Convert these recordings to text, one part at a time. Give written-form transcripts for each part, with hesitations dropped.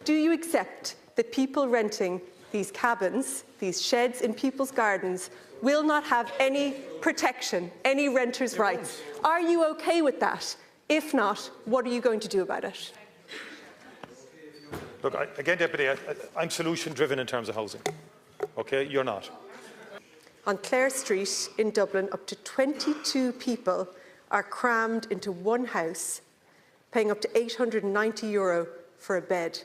Do you accept that people renting these cabins, these sheds in people's gardens, will not have any protection, any renters' rights? Are you okay with that? If not, what are you going to do about it? Look, again, Deputy, I'm solution-driven in terms of housing. Okay, you're not. On Clare Street in Dublin, up to 22 people are crammed into one house, paying up to €890 for a bed.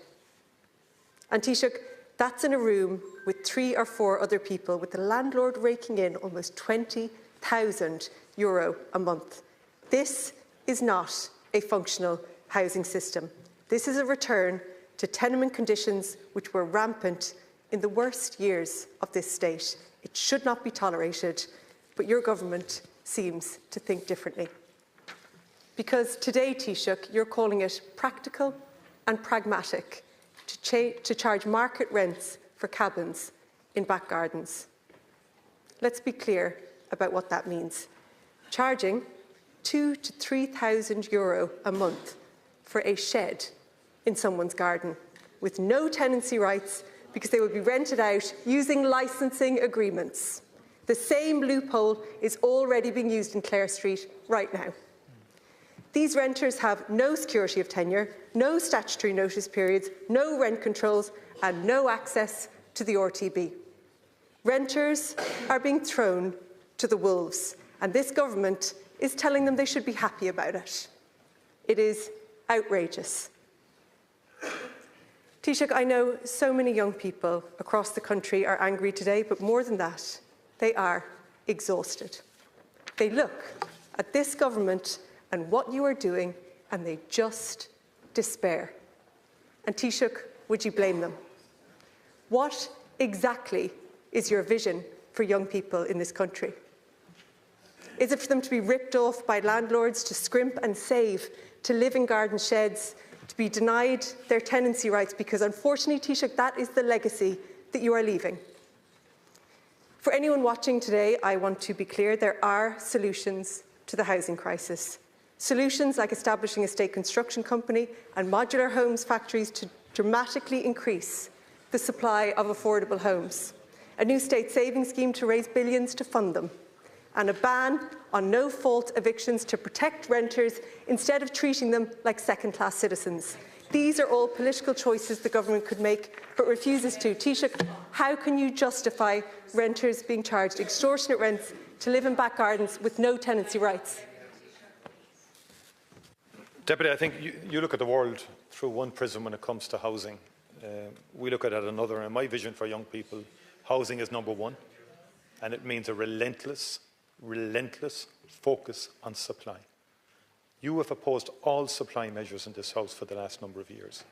And Taoiseach, that's in a room with 3 or 4 other people, with the landlord raking in almost €20,000 a month. This is not a functional housing system. This is a return to tenement conditions which were rampant in the worst years of this state. It should not be tolerated, but your government seems to think differently. Because today, Taoiseach, you're calling it practical and pragmatic to charge market rents for cabins in back gardens. Let's be clear about what that means. Charging €2,000 to €3,000 a month for a shed in someone's garden with no tenancy rights, because they will be rented out using licensing agreements. The same loophole is already being used in Clare Street right now. These renters have no security of tenure, no statutory notice periods, no rent controls and no access to the RTB. Renters are being thrown to the wolves, and this government is telling them they should be happy about it. It is outrageous. Taoiseach, I know so many young people across the country are angry today, but more than that, they are exhausted. They look at this government and what you are doing, and they just despair. And Taoiseach, would you blame them? What exactly is your vision for young people in this country? Is it for them to be ripped off by landlords, to scrimp and save, to live in garden sheds, to be denied their tenancy rights? Because unfortunately, Taoiseach, that is the legacy that you are leaving. For anyone watching today, I want to be clear, there are solutions to the housing crisis. Solutions like establishing a state construction company and modular homes factories to dramatically increase the supply of affordable homes, a new state savings scheme to raise billions to fund them, and a ban on no-fault evictions to protect renters instead of treating them like second-class citizens. These are all political choices the government could make, but refuses to. Taoiseach, how can you justify renters being charged extortionate rents to live in back gardens with no tenancy rights? Deputy, I think you look at the world through one prism when it comes to housing. We look at it another, and my vision for young people, housing is number one, and it means a relentless focus on supply. You have opposed all supply measures in this House for the last number of years,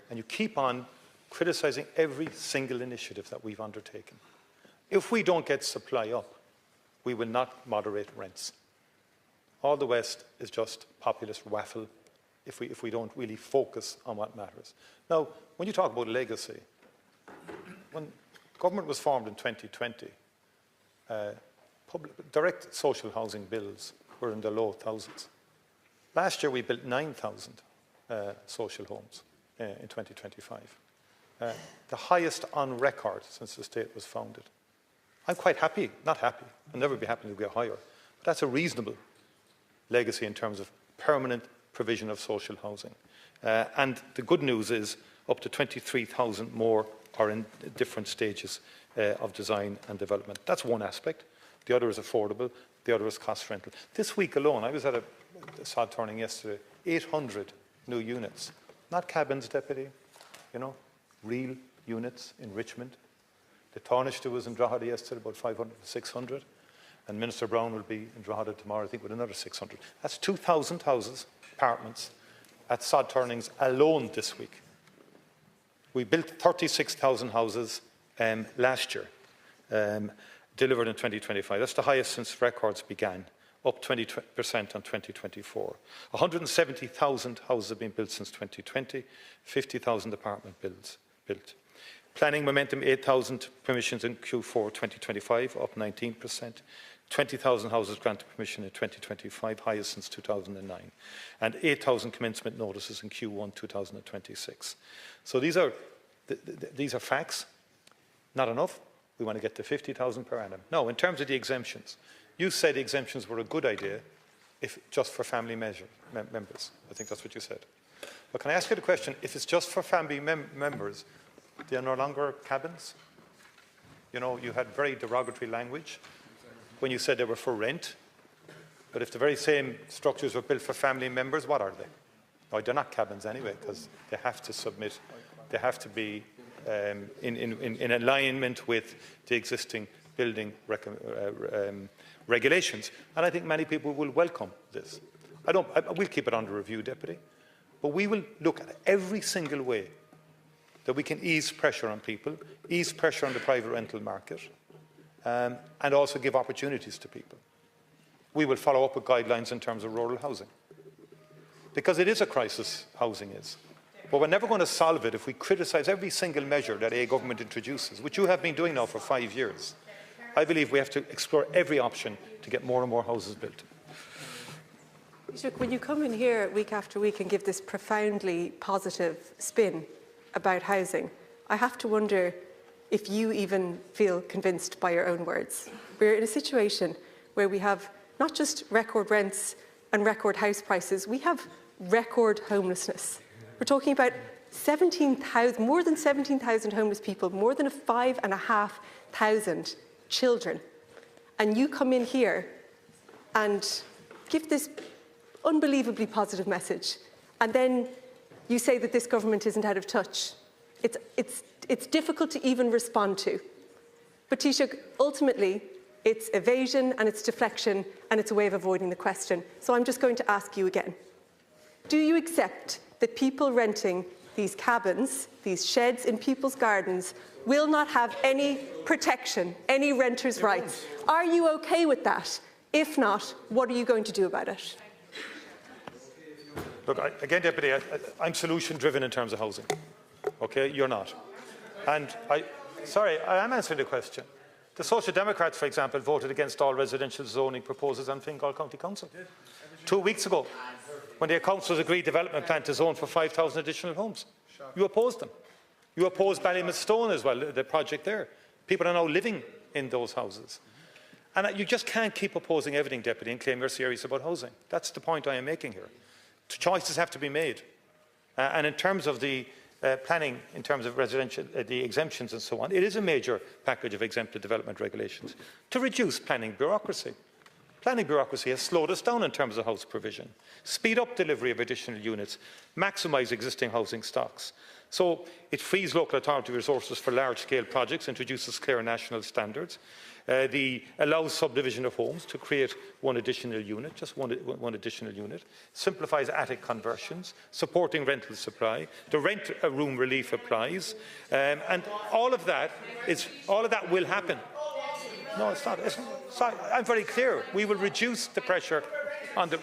and you keep on criticising every single initiative that we've undertaken. If we don't get supply up, we will not moderate rents. All the West is just populist waffle if we don't really focus on what matters. Now, when you talk about legacy, when government was formed in 2020, direct social housing bills were in the low thousands. Last year, we built 9,000 social homes in 2025, the highest on record since the state was founded. I'm quite happy, not happy, I'll never be happy to get higher, but that's a reasonable legacy in terms of permanent provision of social housing. And the good news is up to 23,000 more are in different stages of design and development. That's one aspect. The other is affordable. The other is cost rental. This week alone, I was at a sod turning yesterday, 800 new units. Not cabins, Deputy, you know, real units in Richmond. The Taoiseach was in Drogheda yesterday, about 500 to 600. And Minister Brown will be in Drogheda tomorrow, I think, with another 600. That's 2,000 houses, apartments, at sod turnings alone this week. We built 36,000 houses last year, delivered in 2025. That's the highest since records began, up 20% on 2024. 170,000 houses have been built since 2020, 50,000 apartment builds built. Planning momentum, 8,000 permissions in Q4 2025, up 19%. 20,000 houses granted permission in 2025, highest since 2009, and 8,000 commencement notices in Q1 2026. So these are facts. Not enough. We want to get to 50,000 per annum. No, in terms of the exemptions, you said exemptions were a good idea if just for family members. I think that's what you said. But can I ask you the question, if it's just for family members, they are no longer cabins? You know, you had very derogatory language when you said they were for rent. But if the very same structures were built for family members, what are they? No, they're not cabins anyway, because they have to submit, they have to be in alignment with the existing building regulations. And I think many people will welcome this. We'll keep it under review, Deputy. But we will look at every single way that we can ease pressure on people, ease pressure on the private rental market, and also give opportunities to people. We will follow up with guidelines in terms of rural housing. Because it is a crisis, housing is. But we're never going to solve it if we criticise every single measure that a government introduces, which you have been doing now for 5 years. I believe we have to explore every option to get more and more houses built. When you come in here week after week and give this profoundly positive spin about housing, I have to wonder if you even feel convinced by your own words. We're in a situation where we have not just record rents and record house prices, we have record homelessness. We're talking about 17,000, more than 17,000 homeless people, more than 5,500 children. And you come in here and give this unbelievably positive message, and then you say that this government isn't out of touch. It's difficult to even respond to. But Taoiseach, ultimately, it's evasion and it's deflection and it's a way of avoiding the question. So I'm just going to ask you again. Do you accept that people renting these cabins, these sheds in people's gardens, will not have any protection, any renters' rights? Are you okay with that? If not, what are you going to do about it? Look, again, Deputy, I'm solution-driven in terms of housing. Okay, you're not. And I am answering the question. The Social Democrats, for example, voted against all residential zoning proposals on Fingal County Council 2 weeks ago, when the council's agreed development plan to zone for 5,000 additional homes. You opposed them. You opposed Ballymastone as well, the project there. People are now living in those houses. And you just can't keep opposing everything, Deputy, and claim you're serious about housing. That's the point I am making here. Choices have to be made. And in terms of the planning, in terms of residential, the exemptions and so on, it is a major package of exempted development regulations to reduce planning bureaucracy. Planning bureaucracy has slowed us down in terms of house provision, speed up delivery of additional units, maximise existing housing stocks. So it frees local authority resources for large-scale projects, introduces clear national standards, allows subdivision of homes to create one additional unit, just one additional unit, simplifies attic conversions, supporting rental supply, the rent room relief applies, and all of that will happen. No, it's not. I'm very clear. We will reduce the pressure on the